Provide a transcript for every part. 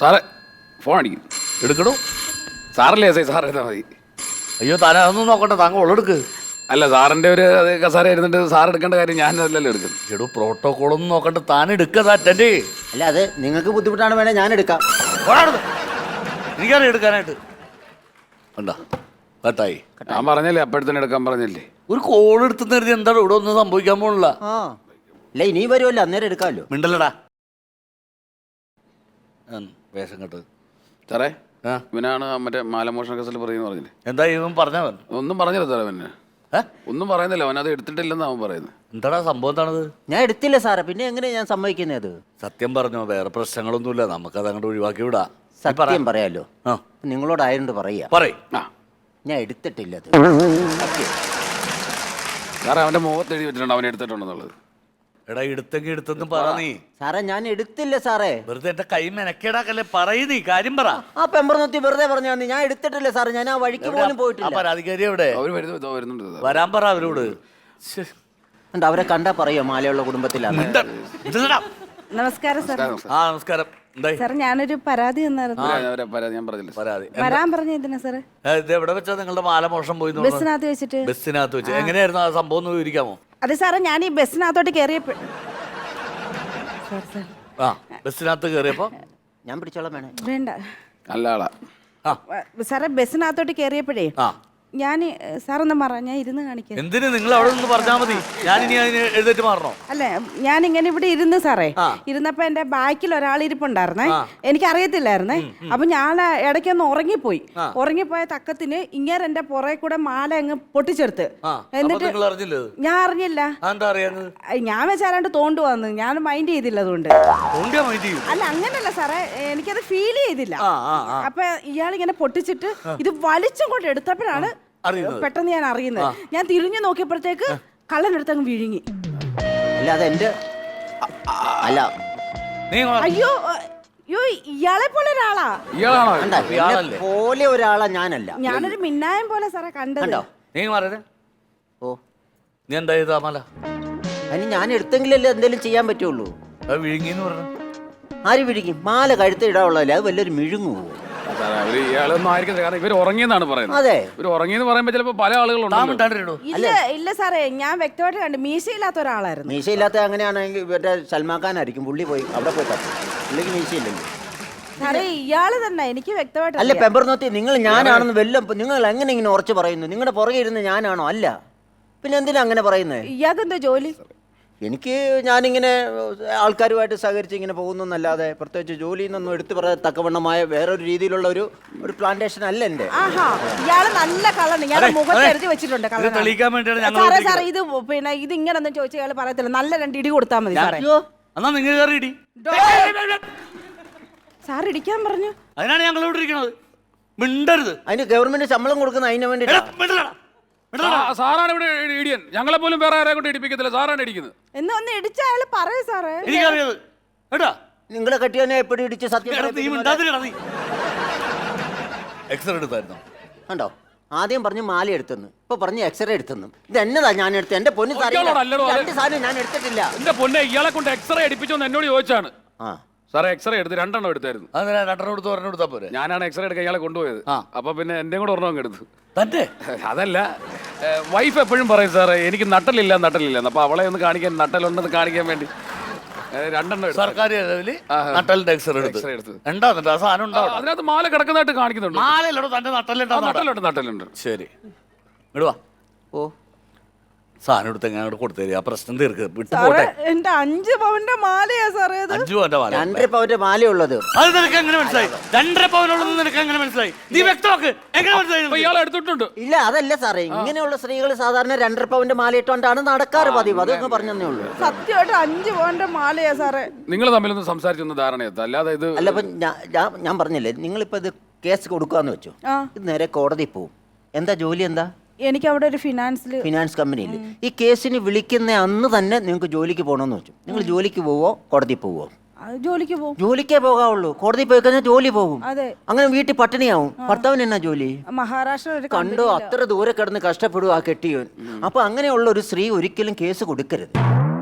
സാറേ ഫോൺ അടിക്കും. എടുക്കണോ? സാറല്ലേ എസ് ഐ? സാർ എടുത്താൽ മതി. അയ്യോ താൻ അതൊന്നും നോക്കണ്ട, താങ്കൾ ഉള്ളെടുക്ക്. അല്ല, സാറിൻ്റെ ഒരു കസാര ഇരുന്നിട്ട് സാർ എടുക്കേണ്ട കാര്യം ഞാനല്ലല്ലോ എടുക്കുന്നത്. എടോ പ്രോട്ടോകോളൊന്നും നോക്കണ്ട, താൻ എടുക്കുക അറ്റൻഡ്. അല്ല അത് നിങ്ങൾക്ക് ബുദ്ധിമുട്ടാണ്, വേണേ ഞാൻ എടുക്കാം. എനിക്കറിയാം എടുക്കാനായിട്ട്. കണ്ടാ കട്ടായി. ഞാൻ പറഞ്ഞല്ലേ, അപ്പോഴത്തന്നെ എടുക്കാൻ പറഞ്ഞല്ലേ. ഒരു കോൾ എടുത്തു കരുതി എന്താണ് ഇവിടെ ഒന്നും സംഭവിക്കാൻ പോണില്ല. ആ അല്ല ഇനി വരുമല്ലോ, അന്നേരം എടുക്കാമല്ലോ. മിണ്ടല്ലടാ വേഷം കെട്ട്. സാറേ ഇവനാണ് മറ്റേ മാലമോഷണ കേസിൽ പറയുന്നു പറഞ്ഞില്ലേ? എന്താ ഇവൻ പറഞ്ഞവൻ? ഒന്നും പറഞ്ഞില്ല സാറേ. അവന് ഒന്നും പറയുന്നില്ല, അവൻ അത് എടുത്തിട്ടില്ലെന്ന് അവൻ പറയുന്നത്. എന്താടാ സംഭവം? എന്താണത്? ഞാൻ എടുത്തില്ല സാറേ, പിന്നെ എങ്ങനെയാ ഞാൻ സമ്മതിക്കുന്നത്? സത്യം പറഞ്ഞോ, വേറെ പ്രശ്നങ്ങളൊന്നുമില്ല, നമുക്കത് അങ്ങോട്ട് ഒഴിവാക്കി വിടാ. സത്യം പറയാലോ. ആ നിങ്ങളോടായതുകൊണ്ട് പറയാ, പറയ്. ഞാൻ എടുത്തിട്ടില്ല. സാറേ അവന്റെ മുഖത്ത് എഴുതി വെച്ചിട്ടുണ്ട് അവൻ എടുത്തിട്ടുണ്ടെന്നുള്ളത്. എടാ എടുത്തെങ്കിൽ എടുത്തെന്ന് പറ നീ. സാറേ ഞാൻ എടുത്തില്ല സാറേ. വെറുതെ എന്റെ കൈ മെനക്കേടാക്കല്ലേ, പറയ് നീ കാര്യം പറ. ആ പെമ്പറന്നത്തി വെറുതെ പറഞ്ഞാ ഞാൻ എടുത്തിട്ടില്ല സാറേ. ഞാൻ ആ വഴിക്ക് പോലും ആ പോയിട്ടില്ല. പരാതിക്കാരി എവിടെ? അവര് വരുന്നുണ്ട്. വരാൻ പറ അവരോട്. ഉണ്ട്, അവരെ കണ്ടാ പറയോ മാലയുള്ള കുടുംബത്തിലാണ്. നമസ്കാരം സാർ. ആ നമസ്കാരം. എന്തായി സാർ ഞാനൊരു പരാതി തന്നായിരുന്നു. ഞാൻ പറഞ്ഞില്ല. പരാതി വരാൻ പറഞ്ഞ എന്തിനാ സാറേ? ഇത് എവിടെ വെച്ചാ നിങ്ങളുടെ മാല മോഷണം പോയി? ബസ്സിനകത്ത് വെച്ചിട്ട്. ബസ്സിനകത്ത് വെച്ച് എങ്ങനെയായിരുന്നു ആ സംഭവം ഒന്ന് വിവരിക്കാമോ? അതെ സാറേ, ഞാൻ ഈ ബസ്സിനകത്തോട്ട് കയറിയപ്പോ ആ ബസ്സിനകത്ത് കയറിയപ്പോ ഞാൻ പിടിച്ചോളാം വേണേ. വേണ്ട നല്ല ആളാ. സാറേ, ബസ്സിനകത്തോട്ട് കയറിയപ്പോഴേ ആ ഞാൻ സാറൊന്ന് മാറാ, ഞാൻ ഇരുന്ന് കാണിക്കാം. എന്തിന് നിങ്ങൾ അവിടെ നിന്ന് പറഞ്ഞാൽ മതി, ഞാൻ ഇനി അതിന് എഴുന്നേറ്റ് മാറണോ? അല്ല, ഞാൻ ഇങ്ങനെ ഇവിടെ ഇരുന്ന് സാറേ, ഇരുന്നപ്പോ എന്റെ ബാക്കിൽ ഒരാൾ ഇരിപ്പുണ്ടായിരുന്നേ. എനിക്ക് അറിയത്തില്ലായിരുന്നേ. അപ്പൊ ഞാൻ ഇടയ്ക്കൊന്ന് ഉറങ്ങിപ്പോയ തക്കത്തിന് ഇങ്ങനെ എന്റെ പുറകെ കൂടെ മാല അങ്ങ് പൊട്ടിച്ചെടുത്ത്. എന്നിട്ട് ഞാൻ അറിഞ്ഞില്ല. ഞാൻ വെച്ചാലാണ്ട് തോണ്ടു വന്നു, ഞാൻ മൈൻഡ് ചെയ്തില്ല. അതുകൊണ്ട് അല്ല, അങ്ങനല്ല സാറേ, എനിക്കത് ഫീൽ ചെയ്തില്ല. അപ്പൊ ഇയാളിങ്ങനെ പൊട്ടിച്ചിട്ട് ഇത് വലിച്ചും കൊണ്ട് എടുത്തപ്പോഴാണ് പെട്ടെന്ന് ഞാൻ അറിയുന്നത്. ഞാൻ തിരിഞ്ഞു നോക്കിയപ്പോഴത്തേക്ക് കള്ളനെടുത്ത് അങ്ങ് വിഴുങ്ങി. അല്ല അതെന്റെ അല്ല. അയ്യോ അയ്യോ, ഇയാളെ പോലെ ഒരാളാ. പോലെ ഒരാളാ ഞാനല്ല. ഞാനൊരു മിന്നായം പോലെ സാറേ കണ്ടത്. നീ മാറേ. ഓ നീ എന്താ ചെയ്താ മാല? അതിന് ഞാൻ എടുത്തെങ്കിലല്ലേ എന്തെങ്കിലും ചെയ്യാൻ പറ്റുള്ളൂ. വിഴുങ്ങിന്ന് പറഞ്ഞു. ആര് വിഴുങ്ങി? മാല കഴുത്ത് ഇടാവുള്ളതല്ലേ, അത് വല്ലൊരു മിഴുങ്ങു. ഇയാളൊന്നും ആയിരിക്കും, കാരണം ഇവർ ഉറങ്ങിയെന്നാണ് പറയുന്നത്. അതെ, ഇവർ ഉറങ്ങിയെന്ന് പറയുമ്പോ ചിലപ്പോ പല ആളുകളുണ്ട്. ഇല്ല സാറേ, ഞാൻ വ്യക്തമായിട്ട് കണ്ടു, മീശയില്ലാത്ത ഒരാളായിരുന്നു. മീശയില്ലാത്ത അങ്ങനെയാണെങ്കിൽ ഇവരുടെ സൽമാക്കാനായിരിക്കും. പുള്ളി പോയി അവിടെ പോയി തപ്പി. പുള്ളിക്ക് മീശയില്ലല്ലോ സാറേ. ഇയാള് തന്നെ, എനിക്ക് വ്യക്തമായിട്ട്. അല്ല പെമ്പർനോത്തി, നിങ്ങൾ ഞാനാണെന്ന് നിങ്ങൾ എങ്ങനെ ഇങ്ങനെ ഉറച്ചു പറയുന്നു? നിങ്ങളുടെ പുറകെ ഇരുന്ന് ഞാനാണോ? അല്ല, പിന്നെ എന്തിനാ അങ്ങനെ പറയുന്നത്? ഇയാൾക്കെന്തോ ജോലി? എനിക്ക് ഞാനിങ്ങനെ ആൾക്കാരുമായിട്ട് സഹകരിച്ച് ഇങ്ങനെ പോകുന്നല്ലാതെ പ്രത്യേകിച്ച് ജോലി നിന്നൊന്നും എടുത്തു പറയാൻ തക്കവണ്ണമായ വേറൊരു രീതിയിലുള്ള ഒരു പ്ലാന്റേഷൻ അല്ല എന്റെ. ഇയാള് നല്ല കള്ളന്, ഞാൻ മുഖത്ത് എഴുതി വെച്ചിട്ടുണ്ട്. സാറേ ഇത് പിന്നെ ഇത് ഇങ്ങനൊന്നും ചോദിച്ചാൽ ഇയാൾ പറയത്തില്ല. നല്ല 2 ഇടി കൊടുത്താൽ മതി സാറേ. സാർ ഇടിക്കാൻ പറഞ്ഞു. അതിനാണ് ഞങ്ങളോട് ഇരിക്കുന്നത്. മിണ്ടരുത്. അതിന് ഗവൺമെന്റ് ശമ്പളം കൊടുക്കുന്ന അതിന് വേണ്ടി. സാറാണ് ഇവിടെ ഇടിയൻ. ഞങ്ങളെ പോലും വേറെ ആരെ കൊണ്ട് ഇടിപ്പിക്കത്തില്ല, സാറാണ് ഇടിക്കുന്നത്. എന്ന് ഒന്ന് ഇടിച്ച അയാൾ പറയൂ സാറേ. നിങ്ങളെ കെട്ടിയവനെ എപ്പോഴും ഇടിച്ച് സത്യം കണ്ടോ? ആദ്യം പറഞ്ഞു മാല എടുത്തെന്ന്, ഇപ്പൊ പറഞ്ഞു എക്സ്റേ എടുത്തെന്ന്. ഇത് എന്നതാ ഞാൻ എടുത്തത്? എന്റെ പൊന്നു സാധനം ഞാൻ എടുത്തിട്ടില്ല. എന്റെ പൊന്നെ, ഇയാളെ കൊണ്ട് എക്സ്റേ എടുപ്പിച്ചോന്ന് എന്നോട് ചോദിച്ചാണ്. സാറേ എക്സ്റേ എടുത്ത് 2 എണ്ണം എടുത്തായിരുന്നു. ഞാനാണ് എക്സ്റേ എടുക്കാൻ ഇയാളെ കൊണ്ടുപോയത്. അപ്പൊ പിന്നെ എന്റെ കൂടെ 1 എണ്ണം എടുത്തു. അതല്ല, വൈഫ് എപ്പോഴും പറയും സാറേ എനിക്ക് നട്ടലില്ല. അപ്പൊ അവളെ ഒന്ന് കാണിക്കാൻ, നട്ടലുണ്ടെന്ന് കാണിക്കാൻ വേണ്ടി 2 എണ്ണം സർക്കാർ അതിനകത്ത് മാല കിടക്കുന്നതായിട്ട് കാണിക്കുന്നുണ്ട്. നട്ടലുണ്ട്. ശരി, ഇടുവാ. ഓ സാധനം എടുത്ത് എങ്ങനെ കൊടുത്തേ, ആ പ്രശ്നം തീർക്ക്. വിട്ടുപോട്ടെ. എന്റെ 5 പവന്റെ മാലയാ സാറേ. 5 പവന്റെ മാല? 2.5 പവന്റെ മാലയുള്ളത്. അത് നിനക്ക് എങ്ങനെ മനസ്സിലായി? 2.5 പവനുള്ളത് നിനക്ക് എങ്ങനെ മനസ്സിലായി? നീ വ്യക്തമാക്ക്, എങ്ങനെ മനസ്സിലായി? ഇയാൾ എടുത്തിട്ടുണ്ട്. ഇല്ല അതല്ല സാറേ, ഇങ്ങനെയുള്ള സ്ത്രീകൾ സാധാരണ 2.5 പവന്റെ മാല ഇട്ടുകൊണ്ടാണ് നടക്കാറ് പതിവ്. അതൊക്കെ പറഞ്ഞേ ഉള്ളൂ. സത്യമായിട്ട് 5 പവന്റെ മാലയാ സാറേ. നിങ്ങൾ തമ്മിലൊന്ന് സംസാരിച്ചൊന്ന് ധാരണയെത്താം, അല്ലാതെ ഇത് അല്ല. ഇപ്പൊ ഞാൻ പറഞ്ഞില്ലേ, നിങ്ങളിപ്പോ ഇത് കേസ് കൊടുക്കാന്ന് വെച്ചു, ഇത് നേരെ കോടതി പോവും. എന്താ ജോലി? എന്താ? എനിക്ക് അവിടെ ഒരു ഫിനാൻസ് കമ്പനിയിൽ ഈ കേസിന് വിളിക്കുന്ന അന്ന് തന്നെ നിങ്ങൾക്ക് ജോലിക്ക് പോകണമെന്ന് വെച്ചു. നിങ്ങൾ ജോലിക്ക് പോവോ കോടതി പോവോ? ജോലിക്ക് പോകും. ജോലിക്കേ പോകാവുള്ളൂ. കോടതി പോയി കഴിഞ്ഞാൽ ജോലി പോകും. അതെ. അങ്ങനെ വീട്ടിൽ പട്ടിണിയാവും. ഭർത്താവിന് എന്നാ ജോലി? മഹാരാഷ്ട്ര കണ്ടോ, അത്ര ദൂരെ കിടന്ന് കഷ്ടപ്പെടുക ആ കെട്ടിയോൻ. അപ്പൊ അങ്ങനെയുള്ള ഒരു സ്ത്രീ ഒരിക്കലും കേസ് കൊടുക്കരുത്.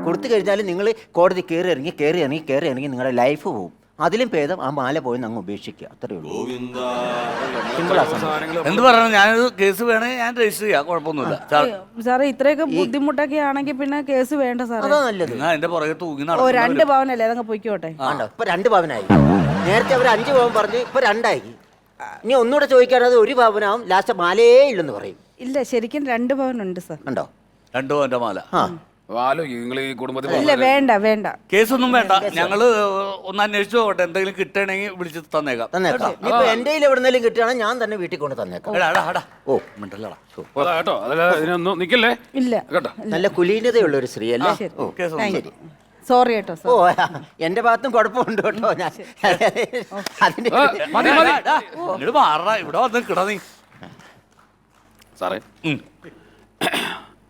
കൊടുത്തു കഴിഞ്ഞാൽ നിങ്ങൾ കോടതി കയറി ഇറങ്ങി നിങ്ങളുടെ ലൈഫ് പോവും. അതിലും ഭേദം ആ മാല പോയി അങ്ങ് ഉപേക്ഷിക്കുക, അത്രേ ഉള്ളൂ. സിമ്പിളാ സംഭവം. എന്ത് പറയണം, ഞാനൊരു കേസ് വേണേ ഞാൻ രജിസ്റ്റർ ചെയ്യാം, കുഴപ്പമൊന്നുമില്ല. സാറേ ഇത്രയൊക്കെ ബുദ്ധിമുട്ടൊക്കെ ആണെങ്കിൽ പിന്നെ കേസ് വേണ്ട സാറേ. അതാ നല്ലത്. ഞാൻ എന്റെ പുറകെ തൂങ്ങി 2 പവനല്ലേ, അതങ്ങ് പൊയ്ക്കോട്ടെ. ആണ്ടോ ഇപ്പൊ 2 പവനായി. നേരത്തെ അവർ 5 പവൻ പറഞ്ഞു, ഇപ്പൊ 2 ആയി. ഇനി ഒന്നുകൂടെ ചോദിക്കാനത് 1 പവനാവും, ലാസ്റ്റ് മാലയേ ഇല്ലെന്ന് പറയും. ഇല്ല, ശരിക്കും 2 പവനുണ്ട് സാർ. ഉണ്ടോ? 2 പവന്റെ മാല. നിങ്ങൾ ഈ കുടുംബത്തിൽ ഇല്ല, വേണ്ട വേണ്ട. കേസൊന്നും വേണ്ട, ഞങ്ങള് ഒന്ന് അന്വേഷിച്ചു നോക്കട്ടെ, എന്തെങ്കിലും കിട്ടണമെങ്കിൽ വിളിച്ച് തന്നേക്കാം. ഇപ്പൊ എന്റെ എവിടെന്നെങ്കിലും കിട്ടുകയാണെങ്കിൽ ഞാൻ തന്നെ വീട്ടിൽ കൊണ്ട് തന്നേക്കാം. ഓ മിണ്ടല്ലടാ. കേട്ടോ, അതല്ല ഇതിനൊന്നും നിക്കല്ലേ ഇല്ല കേട്ടോ. നല്ല കുലീനതയുള്ള ഒരു സ്ത്രീ അല്ലേ? കേസൊന്നും സോറി കേട്ടോ. ഓ എന്റെ ഭാഗത്തും കുഴപ്പമുണ്ട് കേട്ടോ. ഞാൻ അതിന്റെ മതി മതി ഇങ്ങോട്ട് മാറാ, ഇവിടെ വന്ന് കിട നീ. സാറേ,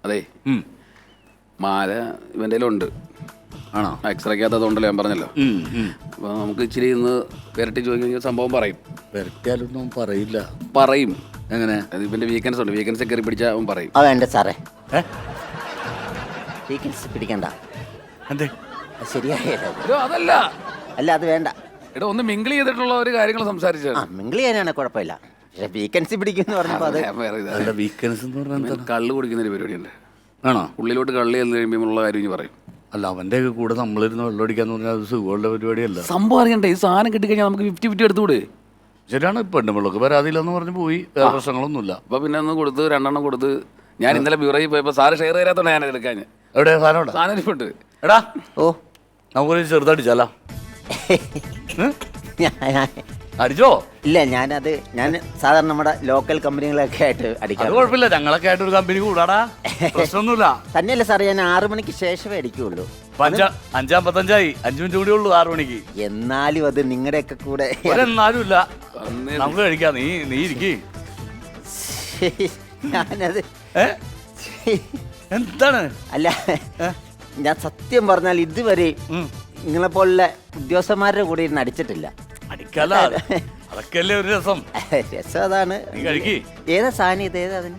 അതെ മാല ഇവൻ്റെ ഉണ്ട്. ആണോ? എക്സ്റേക്കകത്ത് അതുകൊണ്ടല്ലോ ഞാൻ പറഞ്ഞല്ലോ. അപ്പൊ നമുക്ക് ഇച്ചിരി ഇന്ന് വിരട്ടി ചോദിക്കുന്ന സംഭവം പറയും. വരട്ടിയാലൊന്നും പറയില്ല. പറയും. എങ്ങനെ? അത് ഇവന്റെ വീക്കൻസ് ഉണ്ട്, വീക്കൻസ് കയറി പിടിച്ചാൽ അവൻ പറയും. വേണ്ട സാറേ, വീക്കൻസ് പിടിക്കണ്ട. എന്തേ? ശരിയായ അതല്ല അല്ല, അത് വേണ്ട. എടോ, ഒന്ന് മിങ്കിൾ ചെയ്തിട്ടുള്ള ഒരു കാര്യങ്ങൾ സംസാരിച്ചാണ്. മിങ്കിൾ ചെയ്യാനാണ് കുഴപ്പമില്ല. പക്ഷെ വീക്കൻസി പിടിക്കുന്നു പറഞ്ഞപ്പോ അത് വീക്കൻസ് എന്ന് പറഞ്ഞാൽ കള്ള് കുടിക്കുന്ന ഒരു പരിപാടിയുണ്ട്. ആണോ? ഉള്ളിലോട്ട് കള്ളി എന്ന് കഴിയുമ്പോൾ കാര്യം ഇനി പറയും. അല്ല, അവന്റെ കൂടെ നമ്മളിരുന്ന് വെള്ളം അടിക്കാന്ന് പറഞ്ഞാൽ അത് സുഖമുള്ള പരിപാടിയല്ല. സംഭവം അറിയണ്ടേ? ഈ സാധനം കിട്ടിക്കഴിഞ്ഞാൽ നമുക്ക് 50-50 എടുത്തുകൂടെ? ശരിയാണ്. പെണ്ണുമ്പിള്ളക്ക് പരാതിയില്ലെന്ന് പറഞ്ഞ് പോയി, വേറെ പ്രശ്നങ്ങളൊന്നുമില്ല. അപ്പൊ പിന്നെ ഒന്ന് കൊടുത്ത് 2 കൊടുത്ത്. ഞാൻ ഇന്നലെ ബ്യൂറോയിൽ പോയപ്പോ സാറ് ഷെയർ ചെയ്യാത്തോണ്ട് ഞാൻ എടുക്കാൻ. എവിടെ സാധനം? സാധനം ഇരിപ്പുണ്ട്. എടാ, ഓ നമുക്കൊരു ചെറുതടിച്ചാലോ? അടിച്ചോ? ഇല്ല, ഞാൻ സാധാരണ നമ്മുടെ ലോക്കൽ കമ്പനികളൊക്കെ ആയിട്ട് അടിക്കാം. അത് കുഴപ്പമില്ല, ഞങ്ങളൊക്കെ ആയിട്ട് ഒരു കമ്പനി കൂടാടാ, പ്രശ്നമൊന്നുമില്ല. തന്നെയല്ല സാറേ, ഞാൻ 6 മണിക്ക് ശേഷമേ അടിക്കുള്ളൂ. 5:55 5 മിനിറ്റ് കൂടി ഉള്ളൂ 6 മണിക്ക്. എന്നാലും അത് നിങ്ങളുടെയൊക്കെ കൂടെ എന്നാലും ഇല്ല, നമുക്ക് കഴിക്കാം. നീ ഇരിക്കേ. ഞാനത് എന്താണ്? അല്ല, ഞാൻ സത്യം പറഞ്ഞാൽ ഇതുവരെ നിങ്ങളെപ്പോലുള്ള ഉദ്യോഗസ്ഥന്മാരുടെ കൂടെ ഇരുന്ന് അടിച്ചിട്ടില്ല. അടിക്കല്ല, അതൊക്കെയല്ലേ ഒരു രസം. രസം അതാണ്. നീ കഴിക്കേ. ഏതാ സാധനം ഇത്? ഏതാ അതിന്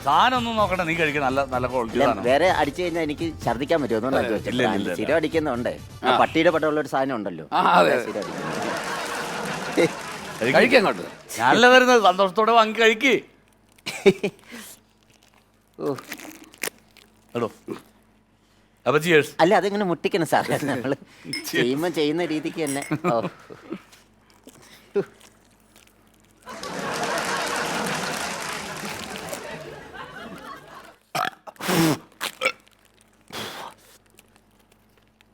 സാധനം ഒന്നും നോക്കണ്ട, നീ കഴിക്കുക. നല്ല നല്ല ക്വാളിറ്റി സാധനം. വേറെ അടിച്ചു കഴിഞ്ഞാൽ എനിക്ക് ഛർദ്ദിക്കാൻ പറ്റുമോ? അതുകൊണ്ടാണ് ചോദിച്ചത്. സ്ഥിരം അടിക്കുന്നുണ്ട്, പട്ടിയുടെ പട്ടമുള്ള ഒരു സാധനം ഉണ്ടല്ലോ. കഴിക്കങ്ങോട്ട് ഞാനല്ല വരുന്നത്, സന്തോഷത്തോടെ വാങ്ങി കഴിക്കേ. ഹലോ, അപ്പൊ ചിയേഴ്സ്. അല്ല, അതിങ്ങനെ മുട്ടിക്കണം സാറേ, നമ്മള് ചെയ്യുന്ന രീതിക്ക് തന്നെ.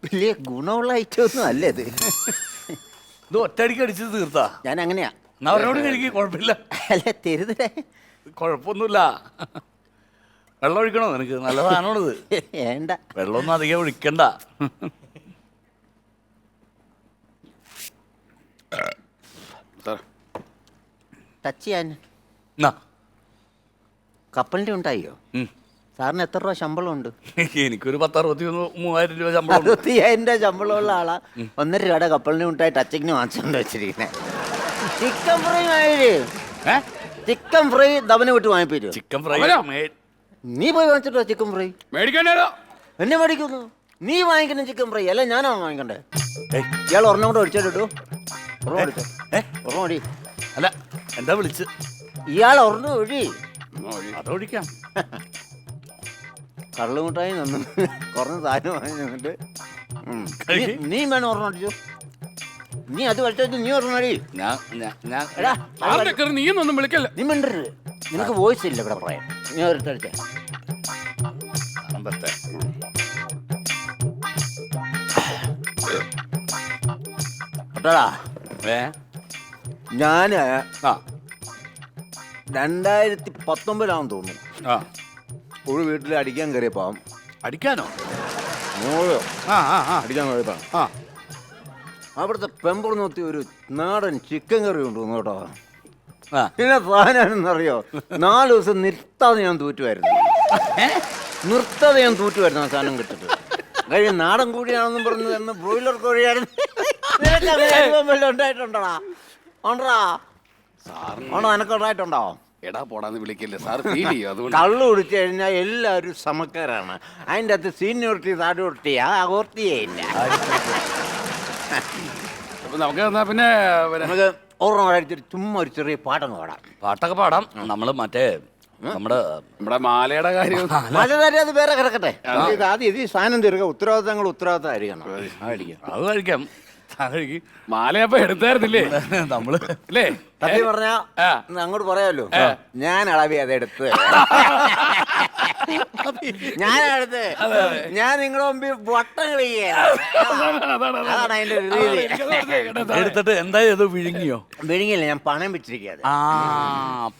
വലിയ ഗുണമുള്ള ഐറ്റം ഒന്നും അല്ലേ ഇത്? ഇത് ഒറ്റയടിക്ക് അടിച്ച് തീർത്താ? ഞാൻ അങ്ങനെയാ. അവരോട് കഴിക്കേ, കുഴപ്പമില്ല. അല്ല, തെരുതേ, കുഴപ്പമൊന്നുമില്ല. വെള്ളം ഒഴിക്കണോ നിനക്ക്? നല്ല സാധനമാണിത്. വേണ്ട, വെള്ളമൊന്നും അധികം ഒഴിക്കണ്ട. ടച്ച് ചെയ്യാൻ കപ്പലിന്റെ ഉണ്ടായോ? സാറിന് എത്ര രൂപ ശമ്പളം ഉണ്ട്? എനിക്കൊരു 10-63,000 രൂപ ശമ്പളം. 65,000 രൂപ ശമ്പളമുള്ള ആളാ 1.5 രൂപയുടെ കപ്പലിന് ഉണ്ടായി ടച്ചിങ്ങിന് വാങ്ങിച്ചോണ്ട് വെച്ചിരിക്കുന്നത്. ചിക്കൻ ഫ്രൈ ചിക്കൻ ഫ്രൈ ദവനെ വിട്ട് വാങ്ങിപ്പോ. ചിക്കൻ ഫ്രൈ നീ പോയി വാങ്ങിച്ചിട്ടോ? Chicken fry മേടിക്കാനോ? എന്നെ മേടിക്കുന്നു. നീ വാങ്ങിക്കുന്ന ചിക്കൻ ഫ്രൈ അല്ല, ഞാനാണ് വാങ്ങിക്കണ്ടേ? ഇയാൾ ഒരെണ്ണം കൂടെ ഒഴിച്ചോട്ടോ. ഒരെണ്ണം ഒഴി. അല്ല, എന്താ വിളിച്ച്? ഇയാൾ ഒരെണ്ണം ഒഴി. അതൊഴിക്കാം. കള്ളുമുട്ടായി നിന്ന് കുറഞ്ഞ സാധനം വാങ്ങി നിന്നിട്ട് നീ വേണം ഒരെണ്ണം അടിച്ചു. നീ അത് കഴിച്ചു, നീ ഒരെണ്ണം അടി. നീയൊന്നും വിളിക്കല്ല. നീ മിണ്ടരുത്, നിനക്ക് വോയിസ് ഇല്ല ഇവിടെ പറയാൻ. നീ ഒരിട്ടടിച്ചേ. ഞാന് 2019 തോന്നുന്നു ഒരു വീട്ടിൽ അടിക്കാൻ കയറിയപ്പോ. അടിക്കാനോ? അടിക്കാൻ കയറിയപ്പോ അവിടുത്തെ പെമ്പർ നോത്തി ഒരു നാടൻ ചിക്കൻ കറി കൊണ്ടുവന്നു കേട്ടോ. പിന്നെ സാധനമെന്നറിയോ, 4 ദിവസം നിർത്താതെ ഞാൻ തൂറ്റുമായിരുന്നു. ആ സാധനം കിട്ടിട്ട്. കഴിഞ്ഞ നാടൻ കോഴിയാണെന്നും പറഞ്ഞു തരുന്ന ബ്രോയിലർ കോഴിയായിരുന്നു. ഉണ്ടായിട്ടുണ്ടോടാ? എനക്ക് ഉണ്ടായിട്ടുണ്ടോ? എടാ പോടാന്ന് വിളിക്കില്ല സാർ, ഫീൽ ചെയ്യും. അതുകൊണ്ട് കള്ളു കുടിച്ചു കഴിഞ്ഞാൽ എല്ലാവരും സമക്കാരാണ്. അതിൻ്റെ അകത്ത് സീനിയോറിറ്റി താഴോറിറ്റി അതോർത്തിയേ ഇല്ല. അപ്പൊ നമുക്ക് എന്നാ പിന്നെ നമുക്ക് ഓർമ്മ അടിച്ചിട്ട് ചുമ്മാ ഒരു ചെറിയ പാട്ടങ്ങ് പാടാം. പാട്ടൊക്കെ പാടാം. നമ്മള് മറ്റേ നമ്മുടെ മാലയുടെ കാര്യം മലതാരി അത് വേറെ കിടക്കട്ടെ. ഇത് ആദ്യം ഇത് സാധനം തീർക്കുക. ഉത്തരവാദിത്തമായിരിക്കണം. അത് കഴിക്കാം. മാലയപ്പോ എടുത്തായിരുന്നില്ലേ നമ്മള് അല്ലേ? സത്യം പറഞ്ഞാ അങ്ങോട്ട് പറയാമല്ലോ, ഞാൻ അളവി അതെടുത്ത് ഞാനെടുത്ത് ഞാൻ നിങ്ങളുടെ മുമ്പിൽ വട്ടം കളിക്കുകയാണ്. അതാണ് അതിന്റെ ഒരു രീതി. എടുത്തിട്ട് എന്തായാലും വിഴുങ്ങിയോ? വിഴുങ്ങില്ല, ഞാൻ പണയം വെച്ചിരിക്കുകയാണ്.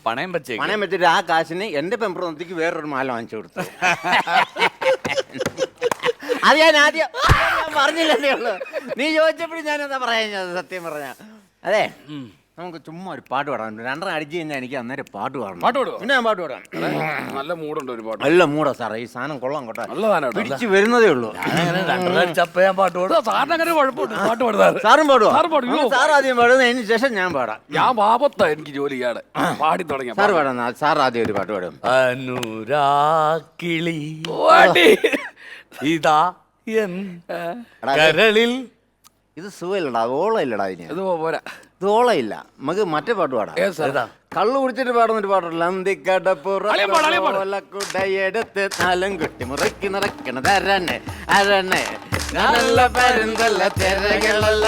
പണയം വെച്ചേ. പണയം വെച്ചിട്ട് ആ കാശിന് എന്റെ പെമ്പറന്നത്തേക്ക് വേറൊരു മാല വാങ്ങിച്ചു കൊടുത്തു. അത് ഞാൻ ആദ്യം പറഞ്ഞില്ലേ ഉള്ളു. നീ ചോദിച്ചപ്പോഴും ഞാൻ എന്താ പറയാ, സത്യം പറഞ്ഞ. അതെ, നമുക്ക് ചുമ്മാ ഒരു പാട്ട് പാടാൻ. രണ്ടെണ്ണം അടിച്ചു കഴിഞ്ഞാൽ എനിക്ക് അന്നേരം പാട്ട് പാടണം. പാട്ട് പാടുവോ? പിന്നെ ഞാൻ പാട്ട് പാടാം. നല്ല മൂടുണ്ട് ഒരു പാട്ട്. നല്ല മൂടാ സാറേ, ഈ സാധനം കൊള്ളാം കേട്ടോ. നല്ല സാധനം പിടിച്ചു വരുന്നതേ ഉള്ളൂ. ചപ്പ ഞാൻ പാട്ട് പാടും. സാറിന് അങ്ങനെ കുഴപ്പമുണ്ട് പാട്ട് പാടുന്നത്. സാറും പാടുവോ? സാറ് പാടും. അയ്യോ. സാർ ആദ്യം പാടുന്നത്, അതിന് ശേഷം ഞാൻ പാടാം. ഞാൻ പാപത്താ എനിക്ക് ജോലി ചെയ്യാതെ പാടി തുടങ്ങിയ. സാർ പാടാം. സാർ ആദ്യം ഒരു പാട്ട് പാടും. അനുരാക്കിളി ഇതാ എൻ കരളിൽ. ഇത് സുഖമില്ലടാ, ഓളം ഇല്ലടാ ഇതിന്. ഇത് പോരാ, ഇത് ഓളം ഇല്ല. നമുക്ക് മറ്റേ പാട്ട് പാടാം. കള്ളു കുടിച്ചിട്ട് പാടുന്നൊരു പാട്ടല്ല. അന്തിക്കടപ്പുറക്കുടയെടുത്ത് നാലും കുട്ടി മുറക്കി നടക്കണത് അരണേ അരണേ നല്ല പരുന്തല്ല തിരകളല്ല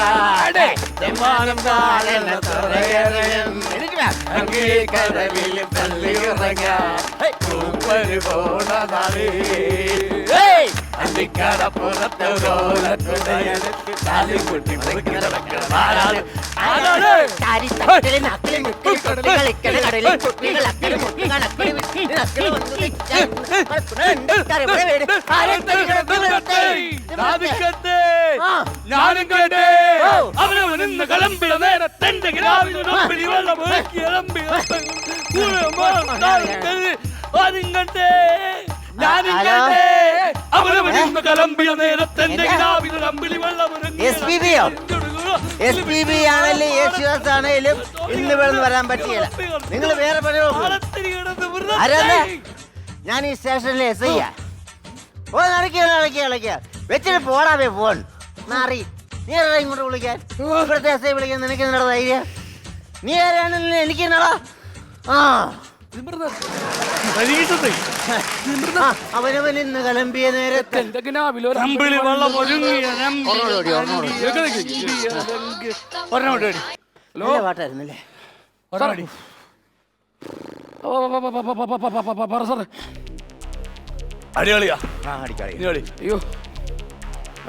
ഞാനും കേട്ടേ അവനവൻ ഇന്ന് കളമ്പിട നേരത്തെ വെള്ളം ആണല്ലേ യേശുദാസ് ആണേലും ഇന്ന് വേണമെന്ന് വരാൻ പറ്റിയില്ല. നിങ്ങൾ വേറെ പണി ഞാൻ ഈ സ്റ്റേഷനിലെ എസ് ഐ നടക്കുക വെച്ചിട്ട് പോടാവേ ഫോൺ മാറി. നീ ആരാ ഇങ്ങോട്ട് വിളിക്കാൻ? ഇവിടുത്തെ എസ് ഐ വിളിക്കാൻ നിനക്ക് എന്നോട് ധൈര്യം? നീ ആരാണെങ്കിലും എനിക്ക് എന്നടാ. അവനവൻ ഇന്ന് കിളമ്പിയ നേരത്തെ പാട്ടായിരുന്നല്ലേ? അടികളിയാ. അയ്യോ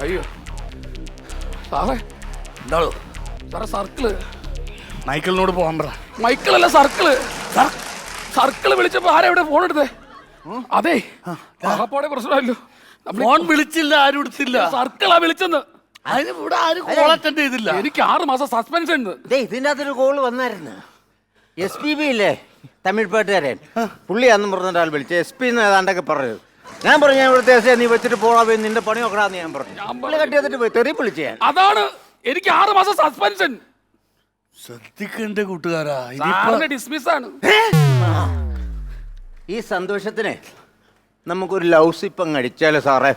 അയ്യോ സാറേ, എന്താണോ സാറേ? സർക്കിള് മൈക്കിളിനോട് പോകാൻ പറ. മൈക്കിളല്ല, സർക്കിള്. സർക്കിള് വിളിച്ചപ്പോ ആരാ ഇവിടെ ഫോൺ എടുത്തേ? അതെ, ആകപ്പാടെ പ്രശ്നമല്ലോ. ഫോൺ വിളിച്ചില്ല, ആരും എടുത്തില്ല. സർക്കിളാ വിളിച്ചെന്ന്. അതിന് ഇവിടെ ആരും കോൾ അറ്റൻഡ് ചെയ്തില്ല. എനിക്ക് 6 മാസം സസ്പെൻഷൻ ഉണ്ട്. ഇതിന്റെ അകത്തൊരു കോള് വന്നായിരുന്നു. SPB ഇല്ലേ, തമിഴ് പാട്ടുകാരൻ, പുള്ളി അന്ന് പറഞ്ഞ ആൾ വിളിച്ച SP ഏതാണ്ടൊക്കെ പറഞ്ഞു. ഞാൻ പറഞ്ഞു, ഞാൻ ഇവിടുത്തെ എസ് നീ വെച്ചിട്ട് പോകാൻ നിന്റെ പണി നോക്കടാന്ന് ഞാൻ പറഞ്ഞു. പുള്ളി കട്ടി വന്നിട്ട് പോയി തെറി വിളിച്ചു. ഞാൻ അതാണ് എനിക്ക് 6 മാസം സസ്പെൻഷൻ. ശ്രദ്ധിക്കണ്ടേ കൂട്ടുകാരാ, ഡിസ്മിസ് ആണ്. ഈ സന്തോഷത്തിന് നമുക്കൊരു ലവ് സിപ്പ് അങ്ങ് അടിച്ചാലോ സാറേ?